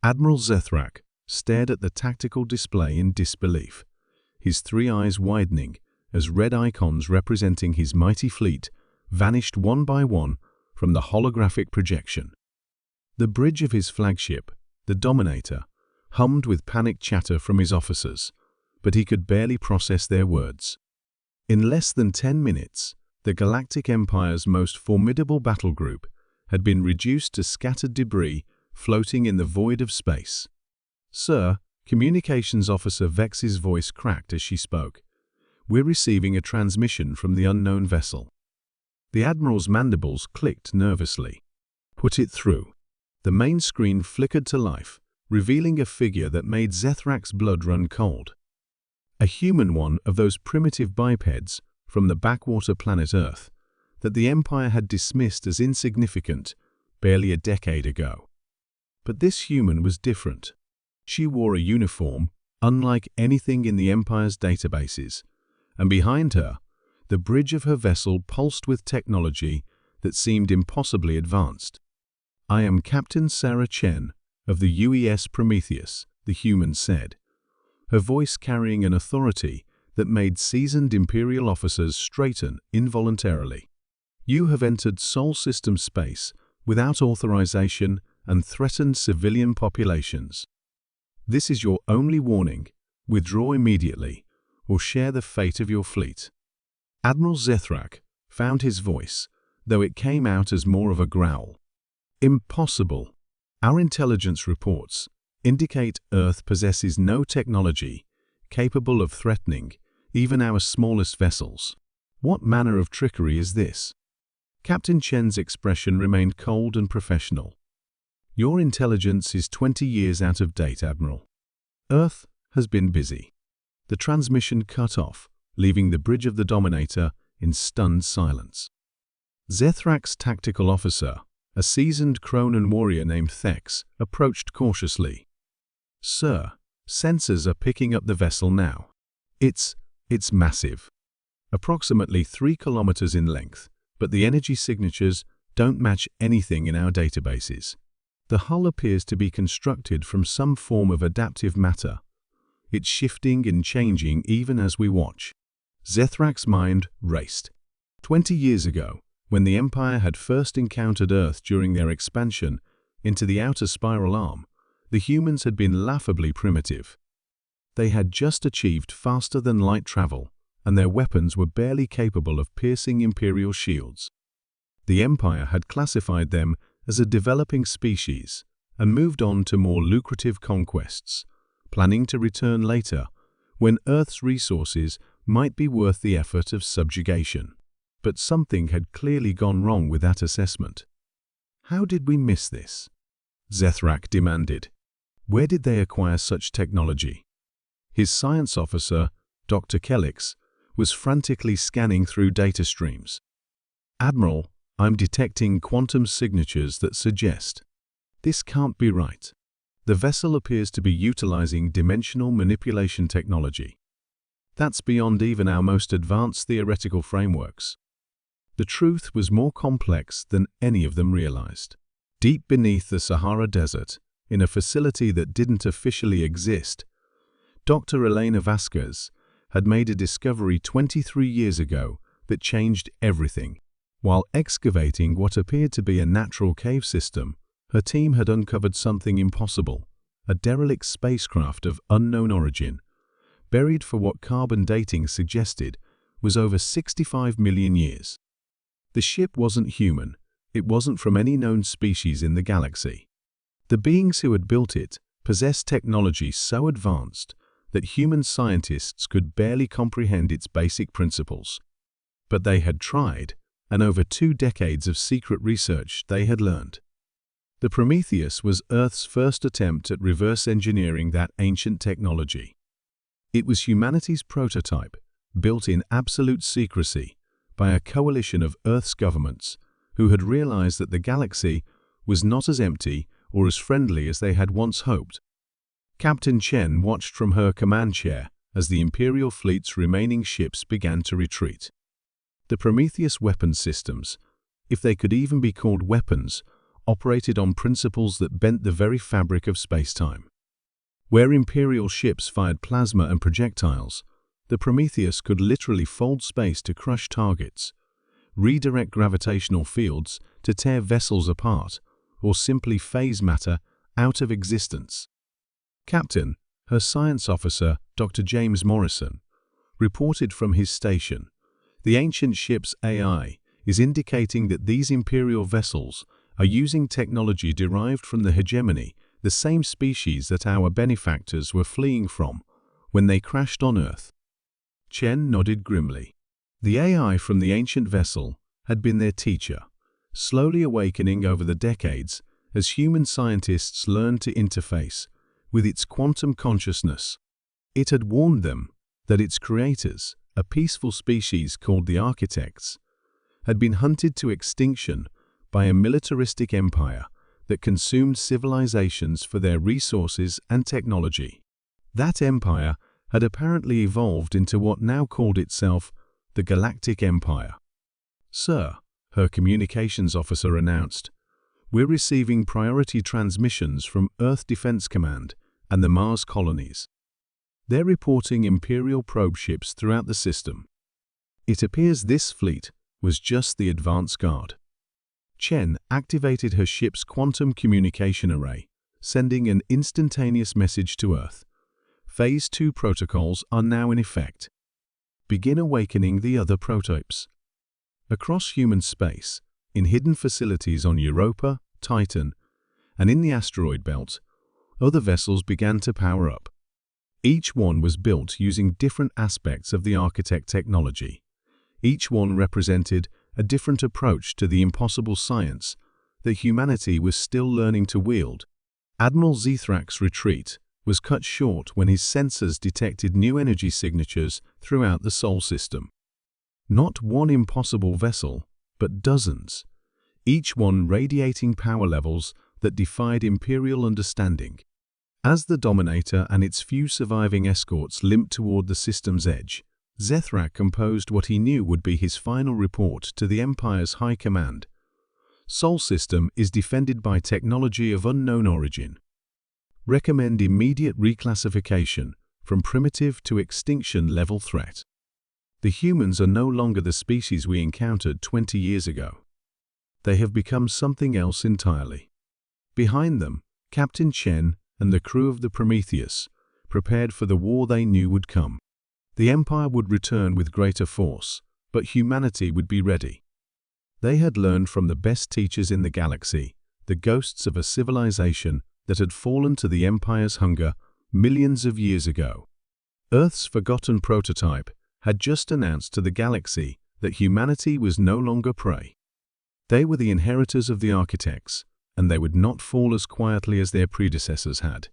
Admiral Zethrak stared at the tactical display in disbelief, his three eyes widening as red icons representing his mighty fleet vanished one by one from the holographic projection. The bridge of his flagship, the Dominator, hummed with panicked chatter from his officers, but he could barely process their words. In less than 10 minutes, the Galactic Empire's most formidable battle group had been reduced to scattered debris floating in the void of space. "Sir," Communications Officer Vex's voice cracked as she spoke, "we're receiving a transmission from the unknown vessel." The Admiral's mandibles clicked nervously. "Put it through." The main screen flickered to life, revealing a figure that made Zethrak's blood run cold. A human one of those primitive bipeds from the backwater planet Earth that the Empire had dismissed as insignificant barely a decade ago. But this human was different. She wore a uniform unlike anything in the Empire's databases, and behind her, the bridge of her vessel pulsed with technology that seemed impossibly advanced. "I am Captain Sarah Chen of the UES Prometheus," the human said, her voice carrying an authority that made seasoned Imperial officers straighten involuntarily. "You have entered Sol System space without authorization and threatened civilian populations. This is your only warning. Withdraw immediately, or share the fate of your fleet." Admiral Zethrak found his voice, though it came out as more of a growl. "Impossible. Our intelligence reports indicate Earth possesses no technology capable of threatening even our smallest vessels. What manner of trickery is this?" Captain Chen's expression remained cold and professional. "Your intelligence is 20 years out of date, Admiral. Earth has been busy." The transmission cut off, leaving the bridge of the Dominator in stunned silence. Zethrak's tactical officer, a seasoned Kronan warrior named Thex, approached cautiously. "Sir, sensors are picking up the vessel now. It's massive. Approximately 3 kilometers in length, but the energy signatures don't match anything in our databases. The hull appears to be constructed from some form of adaptive matter. It's shifting and changing even as we watch." Zethrak's mind raced. 20 years ago, when the Empire had first encountered Earth during their expansion into the outer spiral arm, the humans had been laughably primitive. They had just achieved faster-than-light travel, and their weapons were barely capable of piercing Imperial shields. The Empire had classified them as a developing species and moved on to more lucrative conquests, planning to return later when Earth's resources might be worth the effort of subjugation. But something had clearly gone wrong with that assessment. "How did we miss this?" Zethrak demanded. "Where did they acquire such technology?" His science officer, Dr. Kellix, was frantically scanning through data streams. "Admiral, I'm detecting quantum signatures that suggest this can't be right. The vessel appears to be utilizing dimensional manipulation technology. That's beyond even our most advanced theoretical frameworks." The truth was more complex than any of them realized. Deep beneath the Sahara Desert, in a facility that didn't officially exist, Dr. Elena Vasquez had made a discovery 23 years ago that changed everything. While excavating what appeared to be a natural cave system, her team had uncovered something impossible, a derelict spacecraft of unknown origin, buried for what carbon dating suggested was over 65 million years. The ship wasn't human. It wasn't from any known species in the galaxy. The beings who had built it possessed technology so advanced that human scientists could barely comprehend its basic principles. But they had tried, and over 2 decades of secret research they had learned. The Prometheus was Earth's first attempt at reverse engineering that ancient technology. It was humanity's prototype, built in absolute secrecy by a coalition of Earth's governments who had realized that the galaxy was not as empty or as friendly as they had once hoped. Captain Chen watched from her command chair as the Imperial fleet's remaining ships began to retreat. The Prometheus weapon systems, if they could even be called weapons, operated on principles that bent the very fabric of space-time. Where Imperial ships fired plasma and projectiles, the Prometheus could literally fold space to crush targets, redirect gravitational fields to tear vessels apart, or simply phase matter out of existence. Captain, her science officer, Dr. James Morrison, reported from his station, "The ancient ship's AI is indicating that these Imperial vessels are using technology derived from the hegemony, the same species that our benefactors were fleeing from when they crashed on Earth." Chen nodded grimly. The AI from the ancient vessel had been their teacher, slowly awakening over the decades as human scientists learned to interface with its quantum consciousness. It had warned them that its creators, a peaceful species called the Architects, had been hunted to extinction by a militaristic empire that consumed civilizations for their resources and technology. That empire had apparently evolved into what now called itself the Galactic Empire. "Sir," her communications officer announced, "we're receiving priority transmissions from Earth Defense Command and the Mars colonies. They're reporting Imperial probe ships throughout the system. It appears this fleet was just the advance guard." Chen activated her ship's quantum communication array, sending an instantaneous message to Earth. Phase 2 protocols are now in effect. Begin awakening the other prototypes. Across human space, in hidden facilities on Europa, Titan, and in the asteroid belt, other vessels began to power up. Each one was built using different aspects of the Architect technology. Each one represented a different approach to the impossible science that humanity was still learning to wield. Admiral Zethrak's retreat was cut short when his sensors detected new energy signatures throughout the Sol system. Not one impossible vessel, but dozens, each one radiating power levels that defied Imperial understanding. As the Dominator and its few surviving escorts limped toward the system's edge, Zethrak composed what he knew would be his final report to the Empire's High Command. "Sol system is defended by technology of unknown origin. Recommend immediate reclassification from primitive to extinction-level threat. The humans are no longer the species we encountered 20 years ago. They have become something else entirely." Behind them, Captain Chen and the crew of the Prometheus prepared for the war they knew would come. The Empire would return with greater force, but humanity would be ready. They had learned from the best teachers in the galaxy, the ghosts of a civilization that had fallen to the Empire's hunger millions of years ago. Earth's forgotten prototype had just announced to the galaxy that humanity was no longer prey. They were the inheritors of the Architects, and they would not fall as quietly as their predecessors had.